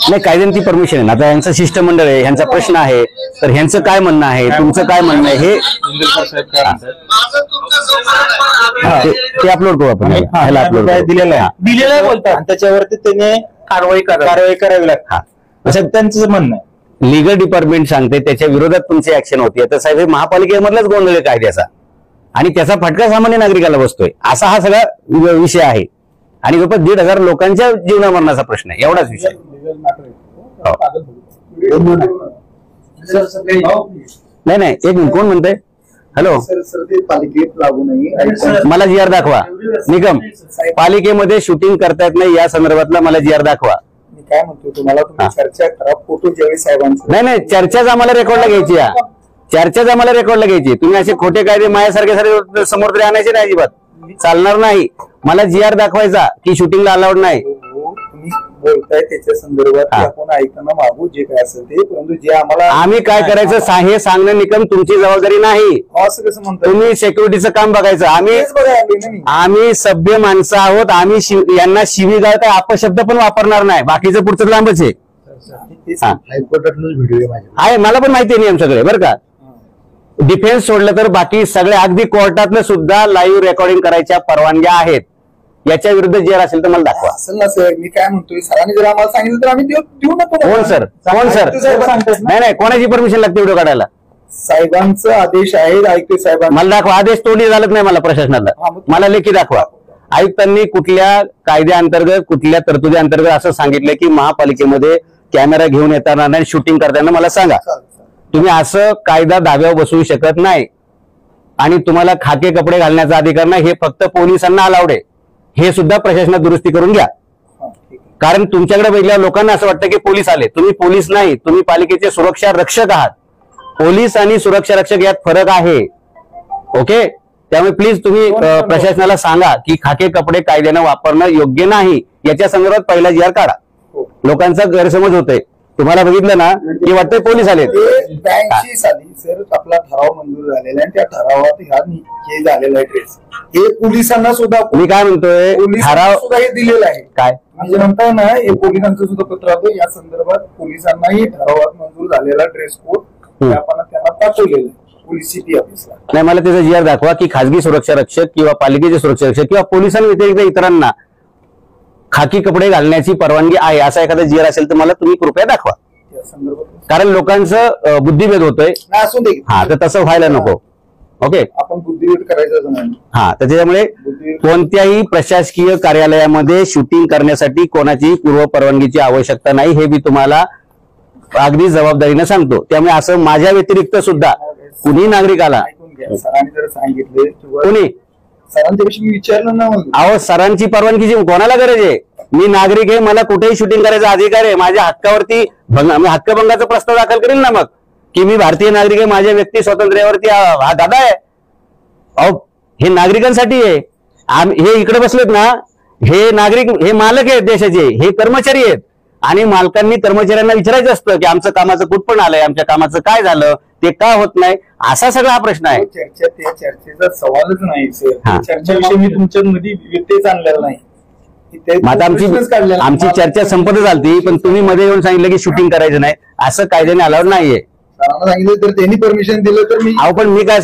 नाही, कायद्याने ती परमिशन आहे. आता यांचं शिष्टमंडळ आहे, ह्यांचा प्रश्न आहे, तर ह्यांचं काय म्हणणं आहे, तुमचं काय म्हणणं आहे हे ते अपलोड करू आपण. ह्याला अपलोड दिलेलं आहे बोलतात आणि त्याच्यावरती त्याने कारवाई करावी लागते असं त्यांचं म्हणणं आहे. लीगल डिपार्टमेंट सांगते त्याच्या विरोधात तुमची ऍक्शन होती. तर साहेब, हे महापालिकेमधलाच गोंधळ आहे कायद्याचा आणि त्याचा फटका सामान्य नागरिकाला बसतोय, असा हा सगळा विषय आहे. आणि जवळपास 1,500 लोकांच्या जीवनामरणाचा प्रश्न आहे, एवढाच विषय. नाही नाही, एक मिनिट, कोण म्हणतंय? हॅलो, मला GR दाखवा. निगम, पालिकेमध्ये शूटिंग करता येत नाही या संदर्भातला मला GR दाखवा. काय म्हणतो तुम्हाला, चर्चा करा. फोटो ज्यावेळी साहेबांचा नाही नाही, चर्चाच आम्हाला रेकॉर्डला घ्यायची, चर्चाच आम्हाला रेकॉर्डला घ्यायची. तुम्ही असे खोटे कायदे माझ्यासारखे समोर तरी आणायचे नाही, अजिबात चालणार नाही. मला GR दाखवायचा की शूटिंगला अलाउड नाही. तुम्ही बोलताय त्याच्या संदर्भात आपण ऐकणं मागू जे काय असेल ते, परंतु जे आम्हाला आम्ही काय करायचं हे सांगणं निकम तुमची जबाबदारी नाही. असं कसं म्हणतो तुम्ही सिक्युरिटीचं काम बघायचं. आम्ही सभ्य माणसं आहोत. आम्ही यांना शिवीगाळ काय अपशब्द पण वापरणार नाही. बाकीचं पुढचं लांबच आहे. आहे, मला पण माहिती आहे नियम सगळे, बरं का. डिफेन्स सोडलं तर बाकी सगळे अगदी कोर्टातलं सुद्धा लाईव्ह रेकॉर्डिंग करायच्या परवानग्या आहेत. याच्या विरुद्ध GR असेल तर मला दाखवा. असेल ना सर, मी काय म्हणतोय, सरांनी जर आम्हाला सांगितलं तर आम्ही देऊ नको. कोण सर? कोण सर? नाही नाही, कोणाची परमिशन लागते व्हिडिओ काढायला? साहेबांचा आदेश आहे. आयुक्त साहेबांना मला दाखवा. आदेश तोंडी झालत नाही मला प्रशासनाला, मला लेखी दाखवा. आयुक्तांनी कुठल्या कायद्याअंतर्गत, कुठल्या तरतुदी अंतर्गत असं सांगितलं की महापालिकेमध्ये कॅमेरा घेऊन येताना नाही, शूटिंग करताना मला सांगा. तुम्ही असं कायदा धाब्यावर बसवू शकत नाही. आणि तुम्हाला खाके कपडे घालण्याचा अधिकार नाही, हे फक्त पोलिसांना अलाउड आहे. हे सुद्धा प्रशासनात दुरुस्ती करून घ्या. कारण तुमच्याकडे बघितल्यावर लोकांना असं वाटतं की पोलीस आले. तुम्ही पोलीस नाही, तुम्ही पालिकेचे सुरक्षा रक्षक आहात. पोलीस आणि सुरक्षा रक्षक यात फरक आहे. ओके, त्यामुळे प्लीज तुम्ही प्रशासनाला सांगा की खाके कपडे कायद्यानं वापरणं योग्य नाही. याच्या संदर्भात पहिला GR काढा. लोकांचा गैरसमज होतोय. तुम्हाला बघितलं ना की वाटतंय पोलीस आले. 82 साली सर आपला ठराव मंजूर झालेला आहे. त्या ठरावात हे झालेलं आहे ड्रेस, हे पोलिसांना सुद्धा, मी काय म्हणतोय, ठराव सुद्धा हे दिलेलं आहे. काय म्हणजे म्हणताय ना, हे पोलिसांचं सुद्धा पत्र आहे. या संदर्भात पोलिसांनाही ठरावात मंजूर झालेला ड्रेस कोड आपण त्यांना पाठवलेला पोलीस सिटी ऑफिसला. नाही, मला त्याचा GR दाखवा की खासगी सुरक्षा रक्षक किंवा पालिकेचे सुरक्षा रक्षक किंवा पोलिसांव्यतिरिक्त इतरांना खाकी कपडे घालण्याची परवानगी आहे असा एखादा GR असेल तर मला तुम्ही कृपया दाखवा. कारण लोकांचं बुद्धिभेद होतोय. हा, तर तसं व्हायला नको. ओके, आपण बुद्धिभेद करायचं नाही. हा, त्याच्यामुळे कोणत्याही प्रशासकीय कार्यालयामध्ये शूटिंग करण्यासाठी कोणाची पूर्व परवानगीची आवश्यकता नाही, हे मी तुम्हाला अगदी जबाबदारीने सांगतो. त्यामुळे असं माझ्या व्यतिरिक्त सुद्धा कुणी नागरिकाला सरांनी जर सांगितले, कुणी सरांच्याविषयी मी विचारलं ना, अहो सरांची परवानगीची कोणाला गरज आहे? मी नागरिक आहे, मला कुठेही शूटिंग करायचा अधिकार आहे. माझ्या हक्कावरती मी हक्कभंगाचा प्रस्ताव दाखल करेल ना मग, की मी भारतीय नागरिक आहे, माझ्या व्यक्ती स्वातंत्र्यावरती हा दादा आहे. अहो, हे नागरिकांसाठी आहे. हे इकडे बसलेत ना, हे नागरिक, हे मालक आहेत देशाचे, हे कर्मचारी आहेत. आणि मालकांनी कर्मचाऱ्यांना विचारायचं असतं की आमचं कामाचं कुठपण आलंय, आमच्या कामाचं काय झालं, ते का होत नाही, असा सगळा हा प्रश्न आहे. चर्चेचा सवालच नाही सर. चर्चेविषयी मी तुमच्या मध्ये व्यत्यय आणलेला नाही. आता आमची चर्चा संपत झाली, पण तुम्ही मध्ये येऊन सांगितलं की शूटिंग करायचं नाही, असं कायद्याने अलाउड नाहीये. सांगितलं तर त्यांनी परमिशन दिलं तर मी, अहो पण मी काय